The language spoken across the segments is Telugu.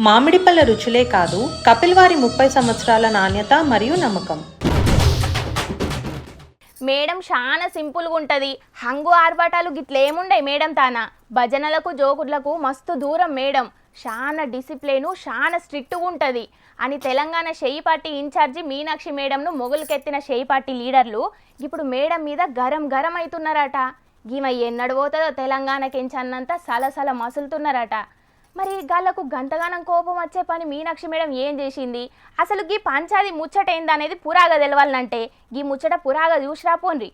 మామిడిపళ్ళ రుచులే కాదు, కపిల్ వారి 30 సంవత్సరాల నాణ్యత మరియు నమ్మకం. మేడం చాలా సింపుల్గా ఉంటుంది. హంగు ఆర్భాటాలు గిట్లేముండే మేడం తాన. భజనలకు జోకులకు మస్తు దూరం మేడం. చాలా డిసిప్లిను, చాలా స్ట్రిక్ట్గా ఉంటుంది అని తెలంగాణ షెయి పార్టీ ఇన్ఛార్జి మీనాక్షి మేడంను మొగులుకెత్తిన షెయి పార్టీ లీడర్లు ఇప్పుడు మేడం మీద గరం గరం అవుతున్నారట. ఈమె ఎన్నడు పోతుందో తెలంగాణకించన్నంత సలసల మసులుతున్నారట. మరి గాళ్లకు గంతగానం కోపం వచ్చే పని మీనాక్షి మేడం ఏం చేసింది? అసలు గీ పంచాది ముచ్చట ఏందనేది పురాగా తెలవాలంటే గీ ముచ్చట పురాగా చూసిరా పోన్రి.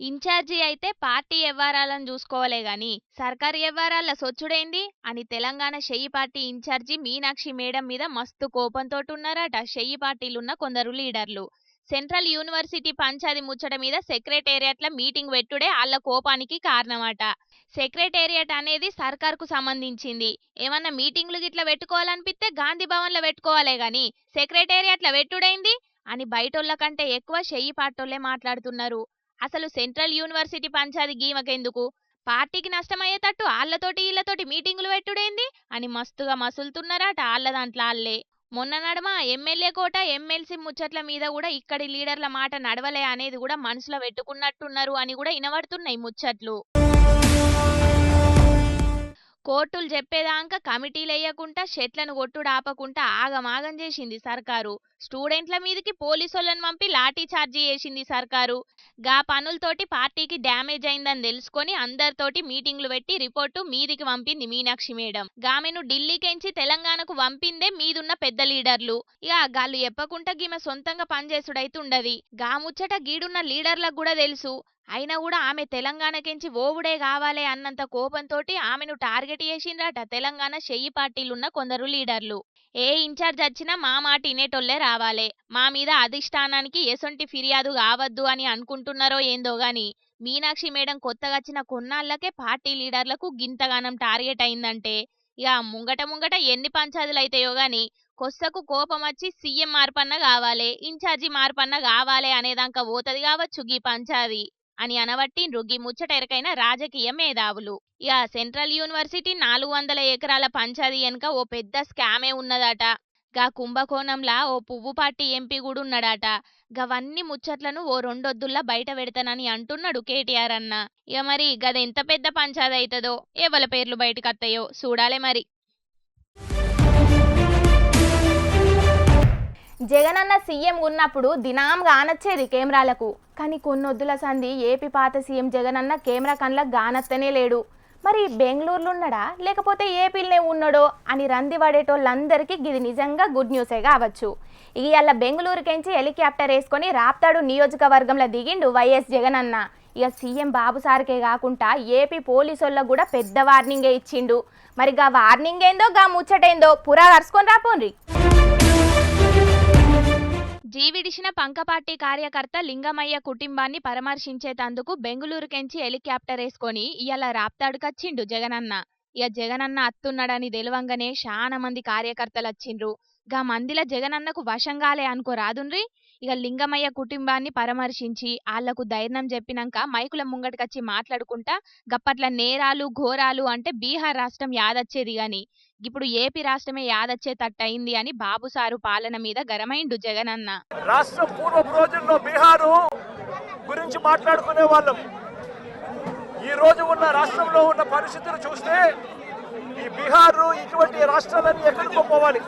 ఇన్ఛార్జి అయితే పార్టీ వ్యవహారాలను చూసుకోవాలే గాని సర్కారు వ్యవహారాల సొచ్చుడైంది అని తెలంగాణ షెయి పార్టీ ఇన్ఛార్జి మీనాక్షి మేడం మీద మస్తు కోపంతో ఉన్నారట షెయి పార్టీలున్న కొందరు లీడర్లు. సెంట్రల్ యూనివర్సిటీ పంచాది ముచ్చట మీద సెక్రటేరియట్ల మీటింగ్ పెట్టుడే వాళ్ళ కోపానికి కారణమట. సెక్రటేరియట్ అనేది సర్కార్కు సంబంధించింది. ఏమన్నా మీటింగ్లు గిట్లా పెట్టుకోవాలనిపిస్తే గాంధీ భవన్లో పెట్టుకోవాలే గాని సెక్రటేరియట్ల పెట్టుడైంది అని బయటోళ్ళ కంటే ఎక్కువ షెయి పార్టోళ్లే మాట్లాడుతున్నారు. అసలు సెంట్రల్ యూనివర్సిటీ పంచాది గీమకెందుకు? పార్టీకి నష్టమయ్యేటట్టు వాళ్ళతోటి వీళ్ళతోటి మీటింగులు పెట్టుడైంది అని మస్తుగా మసులుతున్నారట వాళ్ళ దాంట్లో వాళ్ళే. మొన్న నడమ ఎమ్మెల్యే కోట ఎమ్మెల్సీ ముచ్చట్ల మీద కూడా ఇక్కడి లీడర్ల మాట నడవలే అనేది కూడా మనసులో పెట్టుకున్నట్టున్నారు అని కూడా వినబడుతున్నాయి ముచ్చట్లు. కోర్టులు చెప్పేదాకా కమిటీలు వేయకుండా షెట్లను కొట్టుడు ఆపకుండా ఆగమాగం చేసింది సర్కారు. స్టూడెంట్ల మీదకి పోలీసులను పంపి లాఠీ చార్జీ చేసింది సర్కారు. గా పనులతోటి పార్టీకి డ్యామేజ్ అయిందని తెలుసుకొని అందరితోటి మీటింగ్లు పెట్టి రిపోర్టు మీదికి పంపింది మీనాక్షి మేడం. గామెను ఢిల్లీకెంచి తెలంగాణకు పంపిందే మీదున్న పెద్ద లీడర్లు. ఇక గాళ్ళు చెప్పకుండా గీమె సొంతంగా పనిచేసుడైతే ఉండది. గా ముచ్చట గీడున్న లీడర్లకు కూడా తెలుసు. అయినా కూడా ఆమె తెలంగాణకించి ఓవుడే కావాలే అన్నంత కోపంతో ఆమెను టార్గెట్ చేసిండ్రట తెలంగాణ షెయి పార్టీలున్న కొందరు లీడర్లు. ఏ ఇన్ఛార్జ్ వచ్చినా మా మాట వినేటోళ్లే రావాలే, మా మీద అధిష్టానానికి ఎసొంటి ఫిర్యాదు కావద్దు అని అనుకుంటున్నారో ఏందో గాని మీనాక్షి మేడం కొత్తగా వచ్చిన కొన్నాళ్లకే పార్టీ లీడర్లకు గింతగానం టార్గెట్ అయిందంటే ఇక ముంగట ఎన్ని పంచాదులు అయితాయో గాని కొස්සకు కోపం వచ్చి సీఎం మార్పన్న కావాలే, ఇన్ఛార్జి మార్పన్న కావాలే అనేదాకా పోతది కావచ్చు గీ పంచాది అని అనబట్టిండ్రు గీ ముచ్చట ఎరకైన రాజకీయ మేధావులు. ఇక సెంట్రల్ యూనివర్సిటీ 400 ఎకరాల పంచాది వెనుక ఓ పెద్ద స్కామే ఉన్నదట. గా కుంభకోణంలా ఓ పువ్వు పార్టీ ఎంపీ కూడా ఉన్నాడట. గవన్నీ ముచ్చట్లను ఓ రెండొద్దుల్లా బయట పెడతానని అంటున్నాడు కేటీఆర్ అన్న. ఇక మరి గదెంత పెద్ద పంచాది అవుతుందో, ఎవల పేర్లు బయటకు వస్తాయో చూడాలే మరి. జగనన్న సీఎం ఉన్నప్పుడు దినాంగా ఆనొచ్చేది కెమెరాలకు. కానీ కొన్నొద్దుల సంధి ఏపీ పాత సీఎం జగనన్న కెమెరా కళ్ళకు గానత్తనే లేడు. మరి బెంగళూరులో ఉన్నాడా లేకపోతే ఏపీలోనే ఉన్నాడో అని రంది పడేటోళ్ళందరికీ ఇది నిజంగా గుడ్ న్యూసే కావచ్చు. ఇవాళ బెంగళూరుకెంచి హెలికాప్టర్ వేసుకొని రాప్తాడు నియోజకవర్గంలో దిగిండు వైఎస్ జగనన్న. ఇక సీఎం బాబు సార్కే కాకుండా ఏపీ పోలీసులకు కూడా పెద్ద వార్నింగే ఇచ్చిండు. మరి గా వార్నింగ్ ఏందో గా ముచ్చటేందో పురా కరుసుకొని రాపోండ్రి. జీవిడిసిన పంకపార్టీ కార్యకర్త లింగమయ్య కుటుంబాన్ని పరామర్శించేతందుకు బెంగళూరుకెంచి హెలికాప్టర్ వేసుకొని ఇవాళ రాప్తాడుకొచ్చిండు జగనన్న. ఇక జగనన్న అత్తున్నాడని తెలవంగానే చాలా మంది కార్యకర్తలు వచ్చిండ్రు. గా మందిల జగనన్నకు వశంగాలే అనుకోరాదుండ్రి. ఇక లింగమయ్య కుటుంబాన్ని పరామర్శించి వాళ్లకు ధైర్యం చెప్పినాక మైకుల ముంగటికొచ్చి మాట్లాడుకుంటా గప్పట్ల నేరాలు ఘోరాలు అంటే బీహార్ రాష్ట్రం యాదొచ్చేది గాని ఇప్పుడు ఏపీ రాష్ట్రమే యాదొచ్చేటట్టయింది అని బాబు సారు పాలన మీద గరమైండు జగనన్న. రాష్ట్రం పూర్వపు రోజుల్లో బీహారు గురించి మాట్లాడుకునే వాళ్ళం. ఈ రోజు ఉన్న రాష్ట్రంలో ఉన్న పరిస్థితులు చూస్తే ఈ బీహారు ఇటువంటి రాష్ట్రాలన్నీ ఎక్కడికో పోవాలి.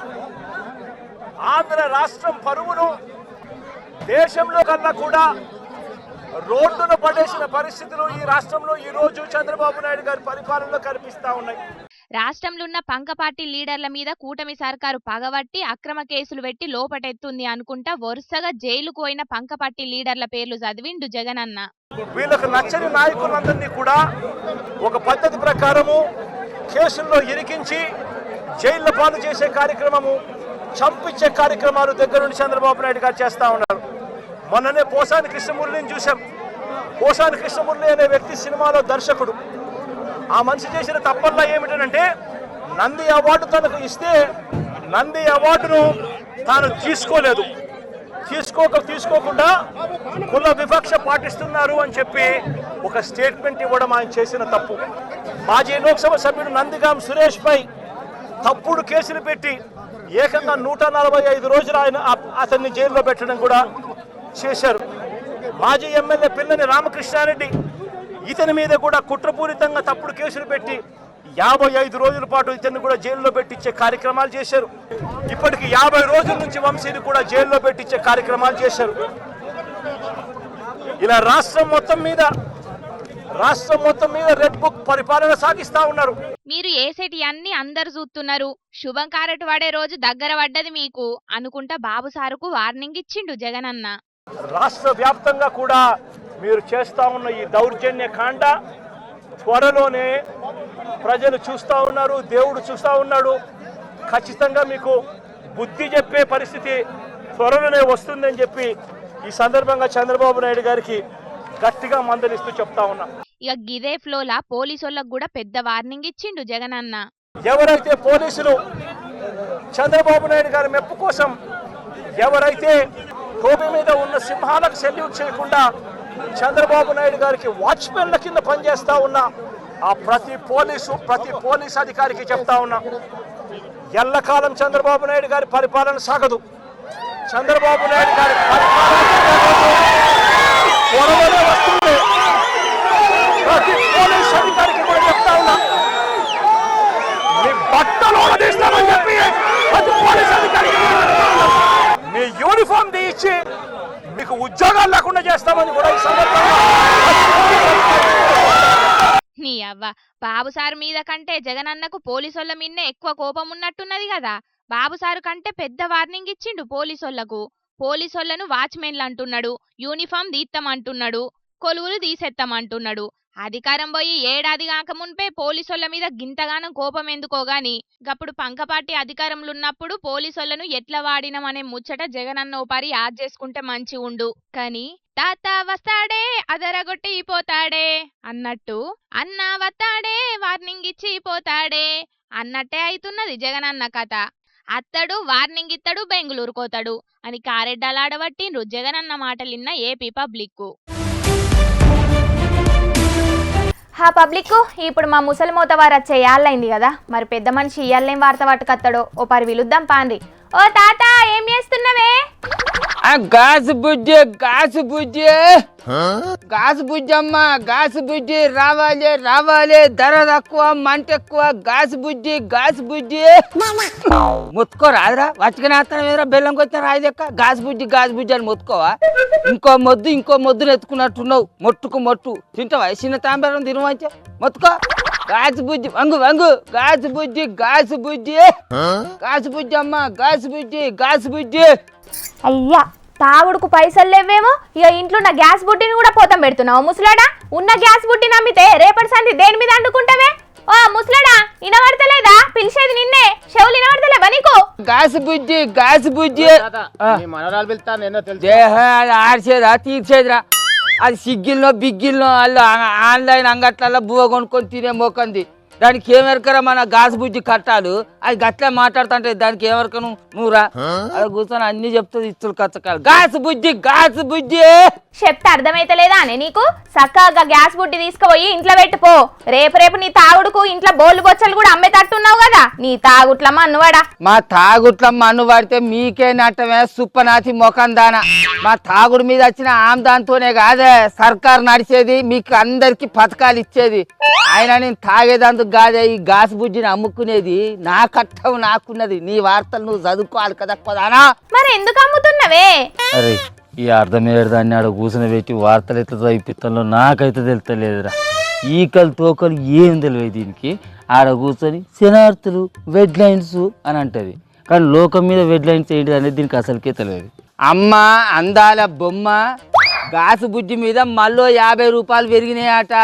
ఆంధ్ర రాష్ట్రం పరువును దేశంలో కన్నా కూడా రోడ్డును పడేసిన పరిస్థితులు ఈ రాష్ట్రంలో ఈ రోజు చంద్రబాబు నాయుడు గారి పరిపాలనలో కనిపిస్తా ఉన్నాయి. రాష్ట్రంలో ఉన్న పంకపార్టీ లీడర్ల మీద కూటమి సర్కారు పగబట్టి అక్రమ కేసులు పెట్టి లోపటెత్తుంది అనుకుంటా వరుసగా జైలుకు పోయిన పంకపార్టీ లీడర్ల పేర్లు చదివిండు జగనన్న. వీళ్ళకు నచ్చని నాయకులందరినీ కూడా ఒక పద్ధతి ప్రకారము కేసుల్లో ఇరికించి జైళ్ల పాలు చేసే కార్యక్రమము, చంపించే కార్యక్రమాలు దగ్గర నుండి చంద్రబాబు నాయుడు గారు చేస్తా ఉన్నారు. మొన్ననే పోసాని కృష్ణమురళిని చూశాం. పోసాని కృష్ణమురళి అనే వ్యక్తి సినిమాలో దర్శకుడు. ఆ మనిషి చేసిన తప్పల్లా ఏమిటంటే నంది అవార్డు తనకు ఇస్తే నంది అవార్డును తాను తీసుకోకుండా కుల వివక్ష పాటిస్తున్నారు అని చెప్పి ఒక స్టేట్మెంట్ ఇవ్వడం ఆయన చేసిన తప్పు. మాజీ లోక్సభ సభ్యుడు నందిగాం సురేష్ పై తప్పుడు కేసులు పెట్టి ఏకంగా 145 రోజులు అతన్ని జైల్లో పెట్టడం కూడా చేశారు. మాజీ ఎమ్మెల్యే పిల్లని రామకృష్ణారెడ్డి ఇతని మీద కూడా కుట్రపూరితంగా తప్పుడు కేసులు పెట్టి 55 రోజుల పాటు ఇతన్ని కూడా జైల్లో పెట్టించే కార్యక్రమాలు చేశారు. ఇప్పటికి 50 రోజుల నుంచి వంశీని కూడా జైల్లో పెట్టించే కార్యక్రమాలు చేశారు. ఇలా రాష్ట్రం మొత్తం మీద రెడ్ బుక్ పరిపాలన సాగిస్తా ఉన్నారు. మీరు ఏసేటి అన్ని అందరు చూస్తున్నారు. శుభం కారటు వాడే రోజు దగ్గర పడ్డది మీకు అనుకుంటా బాబు సారుకు వార్నింగ్ ఇచ్చిండు జగనన్న. రాష్ట్ర వ్యాప్తంగా కూడా మీరు చేస్తా ఉన్న ఈ దౌర్జన్య కాండ త్వరలోనే ప్రజలు చూస్తా ఉన్నారు, దేవుడు చూస్తా ఉన్నాడు. ఖచ్చితంగా మీకు బుద్ధి చెప్పే పరిస్థితి త్వరలోనే వస్తుందని చెప్పి ఈ సందర్భంగా చంద్రబాబు నాయుడు గారికి గట్టిగా మందలిస్తూ చెప్తా ఉన్నా. ఇక గిదే ఫ్లోలా పోలీసులకు కూడా పెద్ద వార్నింగ్ ఇచ్చిండు జగనన్న. ఎవరైతే పోలీసులు చంద్రబాబు నాయుడు గారి మెప్పు కోసం ఎవరైతే టోపీ మీద ఉన్న సింహాలకు సెల్యూట్ చేయకుండా చంద్రబాబు నాయుడు గారికి వాచ్మెన్ల కింద పనిచేస్తా ఉన్న ఆ ప్రతి పోలీస్ అధికారికి చెప్తా ఉన్నా, ఎల్లకాలం చంద్రబాబు నాయుడు గారి పరిపాలన సాగదు. చంద్రబాబు నాయుడు గారి త్వరలోనే వస్తుంది. ప్రతి పోలీస్ అధికారికి కూడా చెప్తా ఉన్నా, మీ బట్టలు తీస్తామని చెప్పి ప్రతి పోలీస్ అధికారికి మీ యూనిఫామ్ తీయించి మీకు ఉద్యోగాలు లేకుండా చేస్తామని కూడా ఈ సందర్భంగా నీ అవ్వ బాబు సారు మీద కంటే జగనన్నకు పోలీసోళ్ళ మీదనే ఎక్కువ కోపం ఉన్నట్టున్నది కదా. బాబు సారు కంటే పెద్ద వార్నింగ్ ఇచ్చిండు పోలీసోళ్లకు. పోలీసోళ్లను వాచ్మెన్లు అంటున్నాడు, యూనిఫామ్ తీస్తామంటున్నాడు, కొలువులు తీసేస్తామంటున్నాడు. అధికారం పోయి ఏడాది కాక మున్పే పోలీసోళ్ల మీద గింతగానం కోపం ఎందుకో గాని గప్పుడు పంకపాటి అధికారంలో ఉన్నప్పుడు పోలీసోళ్లను ఎట్లా వాడినమనే ముచ్చట జగనన్న ఓ పరి యాద్ చేసుకుంటే మంచి ఉండు. కానీ తాత వస్తాడే అదరగొట్టి పోతాడే అన్నట్టు అన్న వస్తాడే వార్నింగ్ ఇచ్చి పోతాడే అన్నట్టే అవుతున్నది జగనన్న కథ. అత్తడు వార్నింగ్ ఇత్తడు బెంగుళూరు కోతాడు అని కారెడ్డలాడబట్టిండ్రు జగనన్న మాటలిన్న ఏపీ పబ్లిక్. హా పబ్లిక్, ఇప్పుడు మా ముసలి మోత వారు వచ్చే యాళ్ళైంది కదా, మరి పెద్ద మనిషి ఇయ్యాలేం వార్త పట్టుకత్తాడో ఓ పరి విలుద్దాం పాండ్రి. ఓ తాత ఏం చేస్తున్నవే? గాసు బుజ్జి అమ్మ, గాసు బుజ్జి రావాలి ధర తక్కువ మంట ఎక్కువ. గాసు బుజ్జి ముత్తుకో రాదురా, వచ్చకనేస్తాను బెల్లం కొచ్చిన రాజక్క. గాసు బుజ్జి అని ముత్తుకోవా? ఇంకో మొద్దును ఎత్తుకున్నట్టున్నావు. మొట్టు తింటావా? చిన్న తాంబేరం తినవచ్చా? మొత్తుకో. గాసు బుజ్జి వంగు గాసు బుజ్జి అమ్మ, గాసు బుజ్జి. అయ్యా తాగుడుకు పైసలు లేవేమో, ఇక ఇంట్లో ఉన్న గ్యాస్ బుట్టిని కూడా పోతం పెడుతున్నావు ముసలాడా. ఉన్న గ్యాస్ బుట్టిని అమ్మితే రేపటి సంది దేని మీద అంటుకుంటావే? ఓ ముసలాడా ఇనబడతలేదా? పిలిచేది నిన్నే, చెవులు ఇనబడతలేవా నీకు? గాసు బుజ్జి ఆడిచేదా తీర్చేదిరా. అది సిగ్గిల్లో బిగ్గిల్లో వాళ్ళు ఆన్లైన్ అంగట్లలో బువ్వ కొనుక్కొని తినే మోకంది. దానికి ఏమెరకరా మన గాజు బుజ్జి కట్టాలు? అది గట్లా మాట్లాడుతుంటే దానికి ఏమరకను నువ్వురా? అది కూర్చొని అన్ని చెప్తుంది ఇచ్చులు కచ్చకాలు. గాజు బుజ్జి చెప్తే అర్థమైతలేదా అనే నీకు? చక్కగా గ్యాస్ బుట్టి తీసుకుపోయి ఇంట్లో పెట్టుపో. రేపు నీ తాగుడుకు ఇంట్లో బోళ్ళు బొచ్చలు కూడా అమ్మేటట్టున్నావు కదా. నీ తాగుట్ల మన్నువాడా? మా తాగుట్ల మన్ను పడితే మీకే నట్టమే సుప్పనాథి మొఖం దానా. మా తాగుడు మీద వచ్చిన ఆమ్దాంతోనే కాదే సర్కారు నడిచేది, మీకు అందరికి పథకాలు ఇచ్చేది. ఆయన నేను తాగేదందుకు కాదే ఈ గాసు బుజ్జిని అమ్ముకునేది. నా కట్టం నాకున్నది. నీ వార్తలు నువ్వు చదువుకోవాలి కదా కొదానా. మరి ఎందుకు అమ్ముతున్నవే? అరే ఈ అర్థమయ్యేది దాన్ని ఆడ కూర్చుని పెట్టి వార్తలు ఎట్లా చదివిపిస్తాలో నాకైతే తెలుస్తలేదురా. ఈకలు తోకలు ఏం తెలియదు దీనికి. ఆడ కూర్చొని శనార్థులు వెడ్లైన్స్ అని అంటది, కానీ లోకం మీద వెడ్లైన్స్ ఏంటి అనేది దీనికి అసలుకే తెలియదు. అమ్మ అందాల బొమ్మ గాసు బుజ్జి మీద మళ్ళీ 50 రూపాయలు పెరిగినాయట.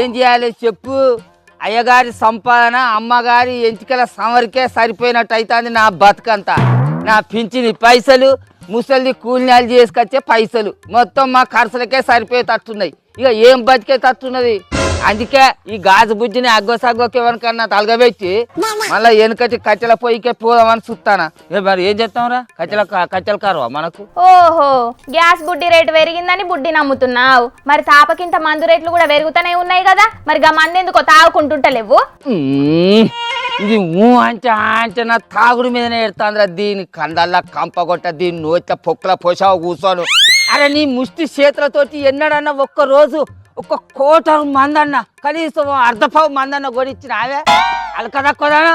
ఏం చేయాలి చెప్పు? అయ్యగారి సంపాదన అమ్మగారి ఎంచికల సమరికే సరిపోయినట్టు అవుతుంది నా బతుకంతా. నా పింఛని పైసలు, ముసలి కూలినాలు చేసుకొచ్చే పైసలు మొత్తం మా ఖర్చులకే సరిపోయేటట్టున్నాయి. ఇక ఏం బతికే తట్టున్నది? అందుకే ఈ గాజు బుజ్జిని అగ్గో సగ్గోకి ఎవరికన్నా తలగబెట్టి మళ్ళీ వెనుకటి కట్టెల పొయ్యికే పోదామని చూస్తానా. మరి ఏం చెప్తాంరా, కట్టెల కారువా మనకు? ఓహో, గ్యాస్ బుడ్డి రేటు పెరిగిందని బుడ్డి నమ్ముతున్నావు. మరి తాపకింత మందు రేట్లు కూడా పెరుగుతూనే ఉన్నాయి కదా, మరి గా మంది ఎందుకో తాగుకుంటుంటలేవు? ఇది అంటే నా తాగుడు మీదనే ఎడతాంద్రా. దీని కండల్లా కంపగొట్ట, దీని నోట్ల పొక్కుల పోసావు కూర్చోను. అరే నీ ముష్టి చేతులతోటి ఎన్నడన్నా ఒక్క రోజు ఒక కోటరు మందన్న, కనీసం అర్ధపావు మందన్న కొనిచ్చిన అవే అలకదక్కదానా?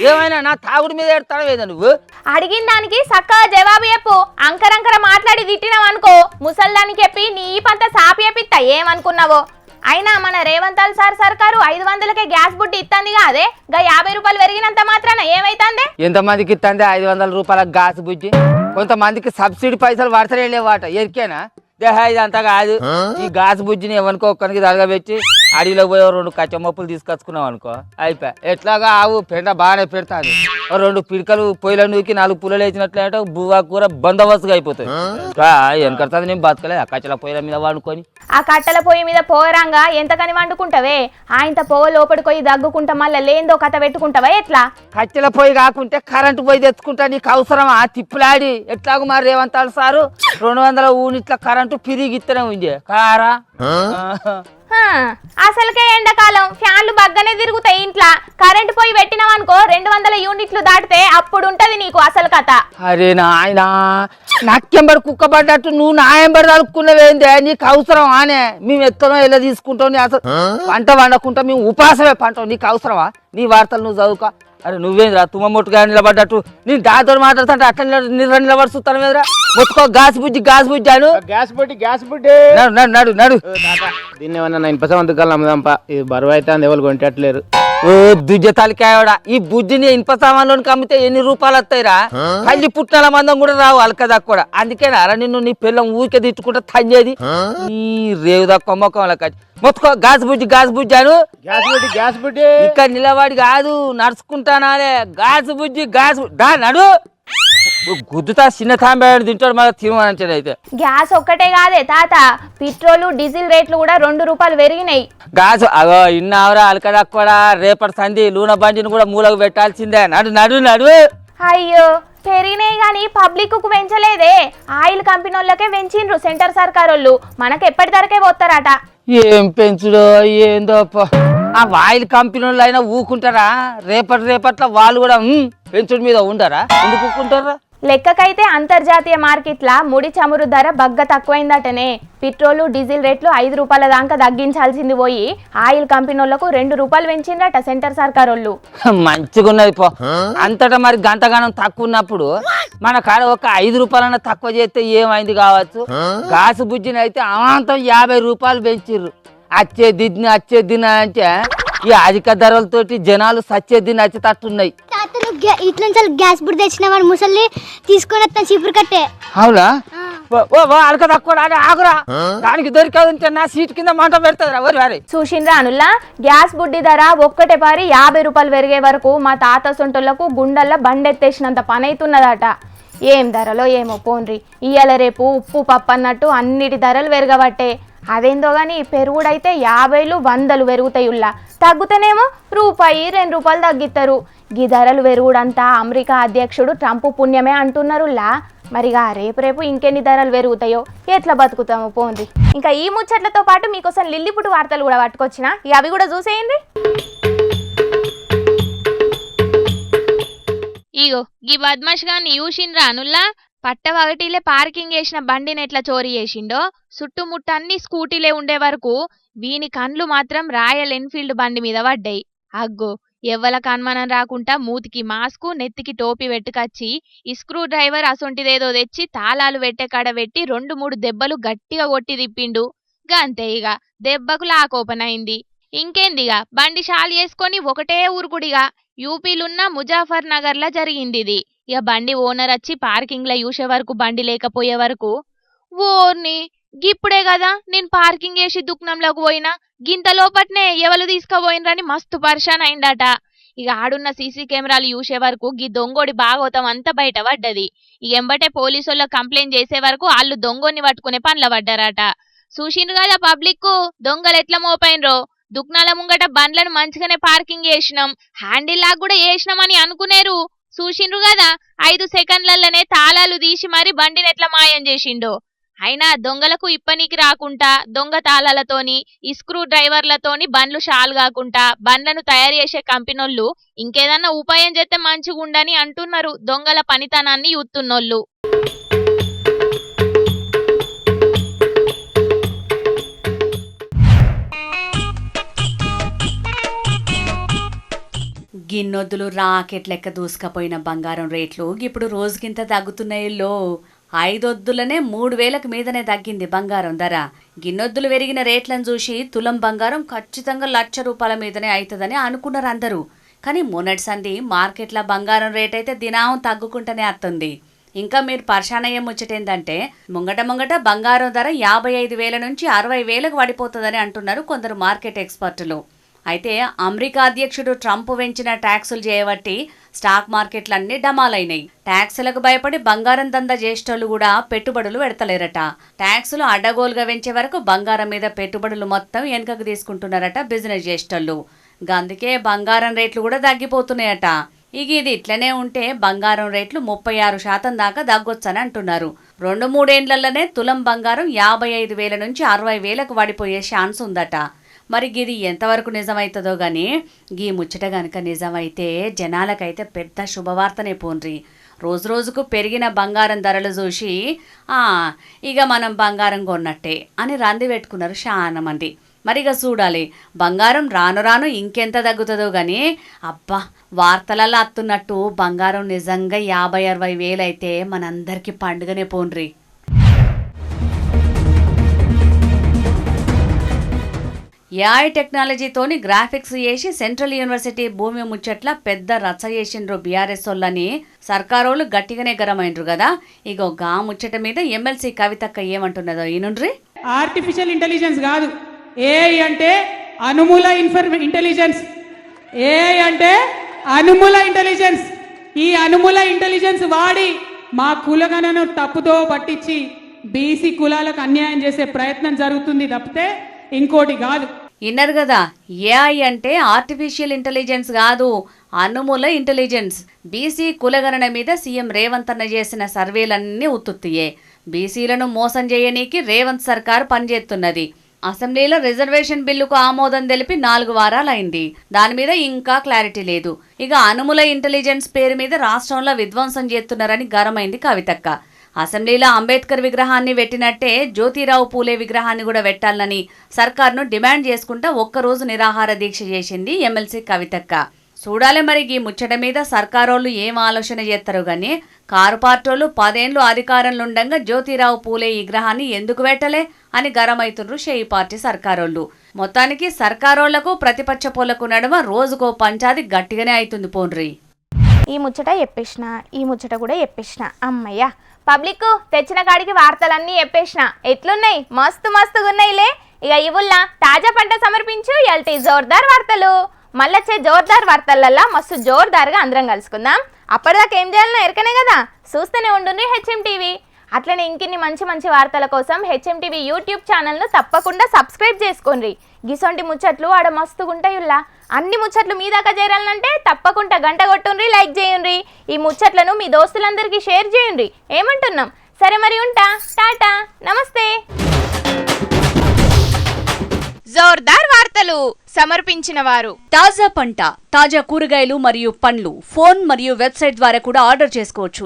ఏమైనా నా తాగుడు మీద ఎడతావేదా నువ్వు? అడిగిన దానికి చక్కగా జవాబు చెప్పు. అంకరంకర మాట్లాడి తిట్టినావు అనుకో, ముసల్దానికి చెప్పి నీ పంత సాపి చెప్పిస్తా. ఏమనుకున్నావో? అయినా మన రేవంత్ సార్ సర్కారు 500కే గ్యాస్ బుడ్డి ఇత్తందిగా, అదే గా 50 రూపాయలు పెరిగినంత మాత్రాన ఏమైతుంది? ఎంతమందికి ఇస్తుంది 500 రూపాయల గ్యాస్ బుజ్జి? కొంతమందికి సబ్సిడీ పైసలు పడతలే లేవాట, ఎరికేనా? దేహ ఇదంతా కాదు. ఈ గాజు బుజ్జిని ఎవరికో ఒక్కరికి తరగబెట్టి అడవిలో పోయి 2 కచ్చమప్పులు తీసుకొచ్చుకున్నావు అనుకో, అయిపోయా. ఎట్లాగా ఆవు పెండ బాగానే పెడతాది. 2 పిడికలు పొయ్యిలో నూకి 4 పుల్లలు వేసినట్లయితే బువ్వ కూర బందోబస్తుగా అయిపోతుంది. వెనకడుతుంది, నేను బతకలే ఆ కట్టెల పొయ్యిల మీద వండుకొని. ఆ కట్టెల పొయ్యి మీద పోరంగా ఎంతకని వండుకుంటావే? ఆయనతో పొగ లోపలికి పోయి దగ్గుకుంటా మళ్ళీ లేందో కథ పెట్టుకుంటావా ఎట్లా? కట్టెల పొయ్యి కాకుంటే కరెంటు పొయ్యి తెచ్చుకుంటా, నీకు అవసరమా? తిప్పులాడి ఎట్లాగో మరి రేవంత్ సారు 200 యూనిట్ల కరెంటు పిరిగిస్తూనే ఉంది కారా. అసలుకే ఎండాకాలం ఫ్యాన్లు బగ్గనే తిరుగుతాయి ఇంట్లో. కరెంటు పోయి పెట్టినావనుకో 200 యూనిట్లు దాటితే అప్పుడు ఉంటది నీకు అసలు కథ. అరే నాయనా, నాకెంబడి కుక్కబడ్డట్టు నువ్వు నా ఎంబడి తలుపుకున్నవేందే? నీకు అవసరం ఆనే? మేము ఎత్తనో ఎలా తీసుకుంటావు? అసలు పంట వండకుండా మేము ఉపాసమే పంటాం, నీకు అవసరమా? నీ వార్తలు నువ్వు చదువుకో. అరే నువ్వేంద్రా తుమ్మ ముట్టుగా నిలబడ్డట్టు నేను దాంతో మాట్లాడుతుంటే అట్లా నిలబడి చూస్తాను మీదరా. మొత్తుకో గాసు బుజ్జి అను. గ్యాస్ బుడ్డి నడు నడు. దీన్ని ఏమన్నా ఇన్పసంతకాలు అమ్మదంప, ఇది బరువు అయితే ఎవరు కొంటట్లేరు. ఓ దుజ్జ తలకాయడా, ఈ బుజ్జిని ఇనుప సామాన్లోనికి అమ్మితే ఎన్ని రూపాయలు వస్తాయిరా? కళ్ళి పుట్టిన మందం కూడా రావు అలకదా కూడా. అందుకేనా అరా నిన్ను నీ పిల్లం ఊరికే తిట్టుకుంటే తంజేది ఈ రేవుదా కొమ్మకం లెక్క. మొత్తుకో గాజు బుజ్జి అను. గ్యాస్ బుడ్డి ఇక్కడ నిలబడి కాదు నడుచుకుంటానాలే. గాజు బుజ్జి నడు. గుద్దుతా చిన్న తాంబేడు తింటాడు మళ్ళీ తినమని. అయితే గ్యాస్ ఒక్కటే కాదే తాత, పెట్రోలు డీజిల్ రేట్లు కూడా 2 రూపాయలు పెరిగినాయి. గాజు అగో ఇన్నావరా అలకదా కూడా. రేపటి సంధి లూన బండిని కూడా మూలకు పెట్టాల్సిందే. నడు. అయ్యో పెరిగినాయి గాని పబ్లిక్ కు పెంచలేదే. ఆయిల్ కంపెనీ వాళ్ళకే పెంచిండ్రు సెంటర్ సర్కార్ వాళ్ళు. మనకు ఎప్పటి ధరకే పోతారట. ఏం పెంచుడో ఏందో. ఆ ఆయిల్ కంపెనీ వాళ్ళు అయినా ఊకుంటారా? రేపట్లో వాళ్ళు కూడా పెంచుడు మీద ఉండరా? ఎందుకు ఊకుంటారా? లెక్కకైతే అంతర్జాతీయ మార్కెట్ల ముడి చమురు ధర బగ్గ తక్కువైందటనే. పెట్రోలు డీజిల్ రేట్లు 5 రూపాయల దాకా తగ్గించాల్సింది పోయి ఆయిల్ కంపెనీ వాళ్ళకు 2 రూపాయలు పెంచిందట సెంటర్ సర్కార్ వాళ్ళు. మంచిగా ఉన్నది పో. అంతటా మరి గంటగానం తక్కువ ఉన్నప్పుడు మన కాడ ఒక 5 రూపాయలన్నా తక్కువ చేస్తే ఏమైంది కావచ్చు. గాసు బుజ్జిని అయితే అమాంతం 50 రూపాయలు పెంచిర్రు. వచ్చే దిన అంటే ఈ అధిక ధరలతోటి జనాలు సచ్చేది నచ్చేటట్టున్నాయి. ఇట్లా గ్యాస్ బుడ్డి తెచ్చిన వాడు ముసలి తీసుకొని వస్తాను చీపురు కట్టే. అవునా? అలక తక్కువ ఆగురా, దానికి దొరికేది నా సీట్ కింద మంట పెడతారు. చూసిండ్రా అనుల్లా, గ్యాస్ బుడ్డి ధర ఒక్కటే పారి 50 రూపాయలు పెరిగే వరకు మా తాత సొంటోళ్లకు గుండెల్లో బండెత్తేసినంత పని అవుతున్నదట. ఏం ధరలో ఏమో పోన్రి. ఇయ్యాల రేపు ఉప్పు పప్పు అన్నట్టు అన్నిటి ధరలు పెరగబట్టే. అదేందో గాని పెరుగుడైతే 50లు 100లు పెరుగుతాయి. ఉల్లా తగ్గుతేనేమో రూపాయి 2 రూపాయలు తగ్గిస్తారు. గీ ధరలు పెరుగుడంతా అమెరికా అధ్యక్షుడు ట్రంప్ పుణ్యమే అంటున్నారులా. మరిగా రేపు ఇంకెన్ని ధరలు పెరుగుతాయో ఎట్లా బతుకుతామో పోండి. ఇంకా ఈ ముచ్చట్లతో పాటు మీకోసం లిల్లిపుట్టు వార్తలు కూడా పట్టుకొచ్చిన, అవి కూడా చూసేయండి. ఇగో గీ బద్మాష్ గాన్ని చూసిండ్రా అనుల్లా? పట్టవగటిలే పార్కింగ్ చేసిన బండిని ఎట్లా చోరీ చేసిండో. చుట్టుముట్ట అన్ని స్కూటీలే ఉండే వరకు వీని కండ్లు మాత్రం రాయల్ ఎన్ఫీల్డ్ బండి మీద పడ్డాయి. అగ్గో ఎవ్వలకు అనుమానం రాకుండా మూతికి మాస్కు నెత్తికి టోపీ పెట్టుకొచ్చి ఈ స్క్రూ డ్రైవర్ అసొంటిదేదో తెచ్చి తాళాలు పెట్టే కాడ పెట్టి 2-3 దెబ్బలు గట్టిగా కొట్టి తిప్పిండు. గంతే ఇక దెబ్బకు లాక్ ఓపెన్ అయింది. ఇంకేందిగా బండి షాల్ చేసుకొని ఒకటే ఊరుకుడిగా యూపీలున్న ముజాఫర్ నగర్ లా జరిగింది ఇది. ఇక బండి ఓనర్ వచ్చి పార్కింగ్ లో చూసే వరకు బండి లేకపోయే వరకు ఓర్ని గిప్పుడే కదా నేను పార్కింగ్ చేసి దుఃఖంలోకి పోయినా, గింత లోపట్నే ఎవరు తీసుకుపోయినరని మస్తు పరిశాన్ అయిందట. ఇక ఆడున్న సీసీ కెమెరాలు చూసే వరకు గీ దొంగోడి బాగోతం అంతా బయట పడ్డది. ఇక ఎంబటే పోలీసుల్లో కంప్లైంట్ చేసే వరకు వాళ్ళు దొంగోని పట్టుకునే పనుల పడ్డారట. చూసిండ్రు కదా పబ్లిక్ దొంగలు ఎట్లా మోపైనరో. దుకాణాల ముంగట బండ్లను మంచిగానే పార్కింగ్ చేసినాం, హ్యాండిల్ లాగా కూడా వేసినామని అనుకునేరు. చూసిండ్రు కదా 5 సెకండ్లలోనే తాళాలు తీసి మరి బండిని ఎట్లా మాయం చేసిండో. అయినా దొంగలకు ఇప్పనీకి రాకుండా దొంగ తాళాలతోని స్క్రూ డ్రైవర్లతోని బండ్లు షాల్ కాకుండా బండ్లను తయారు చేసే కంపెనోళ్ళు ఇంకేదన్నా ఉపాయం చేస్తే మంచిగుండని అంటున్నారు దొంగల పనితనాన్ని చూస్తున్నోళ్ళు. గిన్నొద్దులు రాకెట్ లెక్క దూసుకపోయిన బంగారం రేట్లు ఇప్పుడు రోజుకింత తగ్గుతున్నాయిలో. 5 ఒద్దులనే 3,000కు మీదనే తగ్గింది బంగారం ధర. గిన్నొద్దులు పెరిగిన రేట్లను చూసి తులం బంగారం ఖచ్చితంగా ₹1,00,000 మీదనే అవుతుందని అనుకున్నారు అందరూ. కానీ మొన్నటి సంది మార్కెట్లో బంగారం రేట్ అయితే దినం తగ్గుకుంటూనే వస్తుంది. ఇంకా మీరు పరిశానయ్యే ముచ్చటేందంటే ముంగట బంగారం ధర 55,000 నుంచి 60,000కు పడిపోతుందని అంటున్నారు కొందరు మార్కెట్ ఎక్స్పర్టులు. అయితే అమెరికా అధ్యక్షుడు ట్రంప్ పెంచిన ట్యాక్సులు చేయబట్టి స్టాక్ మార్కెట్లన్నీ డమాలైనాయి. ట్యాక్సులకు భయపడి బంగారం దందా చేసేటోళ్ళు కూడా పెట్టుబడులు పెడతలేరట. ట్యాక్సులు అడ్డగోలుగా పెంచే వరకు బంగారం మీద పెట్టుబడులు మొత్తం వెనుకకు తీసుకుంటున్నారట బిజినెస్ చేసేటోళ్ళు. అందుకే బంగారం రేట్లు కూడా తగ్గిపోతున్నాయట. ఇది ఇట్లనే ఉంటే బంగారం రేట్లు 36% దాకా తగ్గొచ్చని అంటున్నారు. 2-3 ఏళ్లలోనే తులం బంగారం 55,000 నుంచి 60,000కు పడిపోయే ఛాన్స్ ఉందట. మరి ఇది ఎంతవరకు నిజమవుతుందో కానీ గీ ముచ్చట గనక నిజమైతే జనాలకైతే పెద్ద శుభవార్తనే పోన్రి. రోజుకు పెరిగిన బంగారం ధరలు చూసి ఇక మనం బంగారం కొన్నట్టే అని రంది పెట్టుకున్నారు చాలా మంది. మరి ఇక చూడాలి బంగారం రాను ఇంకెంత తగ్గుతుందో కానీ. అబ్బా వార్తలలో అత్తున్నట్టు బంగారం నిజంగా 50-60 వేలు అయితే మనందరికీ పండుగనే పోన్రి. ఏఐ టెక్నాలజీతోని గ్రాఫిక్స్ చేసి సెంట్రల్ యూనివర్సిటీ భూమి ముచ్చట్ల పెద్ద రచ్చ చేసిండ్రు బీఆర్ఎస్ వాళ్ళని సర్కారోళ్ళు గట్టిగానే గరమైండ్రు కదా. ఇగో గా ముచ్చట మీద ఎమ్మెల్సీ కవితక్క ఏమంటున్నదో ఈనుండ్రి. ఆర్టిఫిషియల్ ఇంటెలిజెన్స్ కాదు, ఏఐ అంటే అనుమూల ఇంటెలిజెన్స్. ఏఐ అంటే అనుమూల ఇంటెలిజెన్స్. ఈ అనుమూల ఇంటెలిజెన్స్ వాడి మా కులగణను తప్పుదో పట్టించి బీసీ కులాలకు అన్యాయం చేసే ప్రయత్నం జరుగుతుంది తప్పితే ఇంకోటి కాదు. ఇన్నర్ కదా, ఏఐ అంటే ఆర్టిఫిషియల్ ఇంటెలిజెన్స్ కాదు, అనుమూల ఇంటెలిజెన్స్. బీసీ కులగణన మీద సీఎం రేవంత్ అన్న చేసిన సర్వేలన్నీ ఉత్తుత్తియే. బీసీలను మోసం చేయనీకి రేవంత్ సర్కార్ పనిచేస్తున్నది. అసెంబ్లీలో రిజర్వేషన్ బిల్లుకు ఆమోదం తెలిపి 4 వారాలైంది. దాని మీద ఇంకా క్లారిటీ లేదు. ఇక అనుమూల ఇంటెలిజెన్స్ పేరు మీద రాష్ట్రంలో విధ్వంసం చేస్తున్నారని గరమైంది కవితక్క. అసెంబ్లీలో అంబేద్కర్ విగ్రహాన్ని పెట్టినట్టే జ్యోతిరావు పూలే విగ్రహాన్ని కూడా పెట్టాలని సర్కార్ను డిమాండ్ చేసుకుంటా ఒక్కరోజు నిరాహార దీక్ష చేసింది ఎమ్మెల్సీ కవితక్క. చూడాలి మరి ఈ ముచ్చట మీద సర్కారోళ్ళు ఏం ఆలోచన చేస్తారో గానీ కారు పార్టోళ్ళు 10 ఏళ్లు అధికారంలో ఉండగా జ్యోతిరావు పూలే విగ్రహాన్ని ఎందుకు పెట్టలే అని గరమైతుర్రు షేయి పార్టీ సర్కారోళ్ళు. మొత్తానికి సర్కారోళ్లకు ప్రతిపక్ష పోలకు నడుమ రోజుకో పంచాది గట్టిగానే అవుతుంది పోన్రి. ఈ ముచ్చట చెప్పేసిన, ఈ ముచ్చట కూడా చెప్పేసిన. అమ్మయ్య పబ్లిక్ తెచ్చిన కాడికి వార్తలన్నీ చెప్పేసిన. ఎట్లున్నాయి? మస్తుగా ఉన్నాయిలే. ఇక ఇవుల్లా తాజా పంట సమర్పించు ఎల్టీ జోర్దార్ వార్తలు. మళ్ళొచ్చే జోర్దార్ వార్తలల్లా మస్తు జోర్దార్గా అందరం కలుసుకుందాం. అప్పటిదాకా ఏం చేయాలన్నా ఎరకనే కదా, చూస్తూనే ఉండుండ్రి హెచ్ఎం టీవీ. అట్లనే ఇంకిన్ని మంచి వార్తల కోసం హెచ్ఎం టీవీ యూట్యూబ్ ఛానల్ను తప్పకుండా సబ్స్క్రైబ్ చేసుకోండి. గిసొంటి ముచ్చట్లు ఆడ మస్తుగుంటాయుల్లా. అన్ని ముచ్చట్లు మీ దాకా చేరాలంటే తప్పకుండా గంట కొట్టుండ్రి, లైక్ చేయండి. ఈ ముచ్చట్లను మీ దోస్తులందరికీ షేర్ చేయండి. ఏమంటున్నాం? సరే మరి ఉంటా, టాటా, నమస్తే. జోర్దార్ వార్తలు సమర్పించిన వారు తాజా పంట, తాజా కూరగాయలు మరియు పండ్లు ఫోన్ మరియు వెబ్సైట్ ద్వారా కూడా ఆర్డర్ చేసుకోవచ్చు.